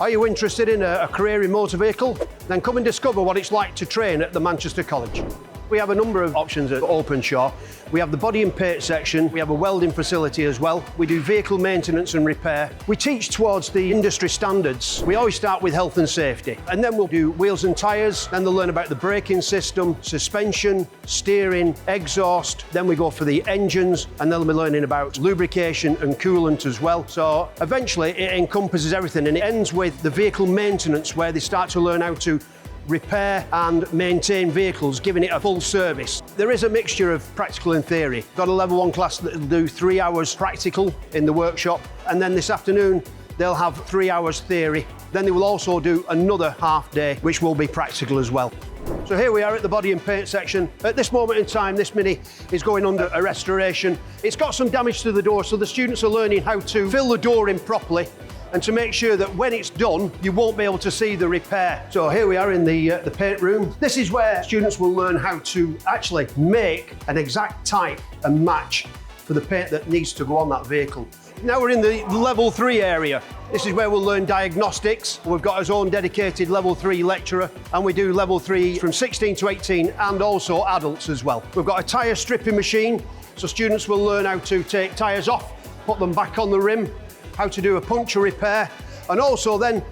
Are you interested in a career in motor vehicle? Then come and discover what it's like to train at the Manchester College. We have a number of options at Openshaw. We have the body and paint section. We have a welding facility as well. We do vehicle maintenance and repair. We teach towards the industry standards. We always start with health and safety. And then we'll do wheels and tyres. Then they'll learn about the braking system, suspension, steering, exhaust. Then we go for the engines, and they'll be learning about lubrication and coolant as well. So eventually it encompasses everything, and it ends with the vehicle maintenance, where they start to learn how to repair and maintain vehicles, giving it a full service. There is a mixture of practical and theory. Got a level 1 class that will do 3 hours practical in the workshop, and then this afternoon they'll have 3 hours theory. Then they will also do another half day, which will be practical as well. So here we are at the body and paint section. At this moment in time, this Mini is going under a restoration. It's got some damage to the door, so the students are learning how to fill the door in properly, and to make sure that when it's done, you won't be able to see the repair. So here we are in the paint room. This is where students will learn how to actually make an exact type and match for the paint that needs to go on that vehicle. Now we're in the level 3 area. This is where we'll learn diagnostics. We've got our own dedicated level 3 lecturer, and we do level 3 from 16 to 18 and also adults as well. We've got a tyre stripping machine, so students will learn how to take tyres off, put them back on the rim, how to do a puncture repair, and also then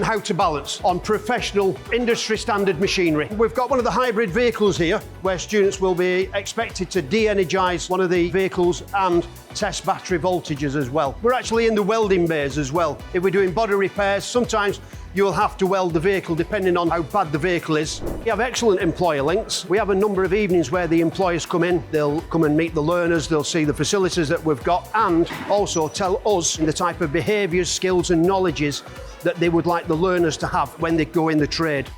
how to balance on professional industry standard machinery. We've got one of the hybrid vehicles here, where students will be expected to de-energise one of the vehicles and test battery voltages as well. We're actually in the welding bays as well. If we're doing body repairs, sometimes you'll have to weld the vehicle depending on how bad the vehicle is. We have excellent employer links. We have a number of evenings where the employers come in. They'll come and meet the learners, they'll see the facilities that we've got, and also tell us the type of behaviours, skills and knowledges that they would like the learners to have when they go in the trade.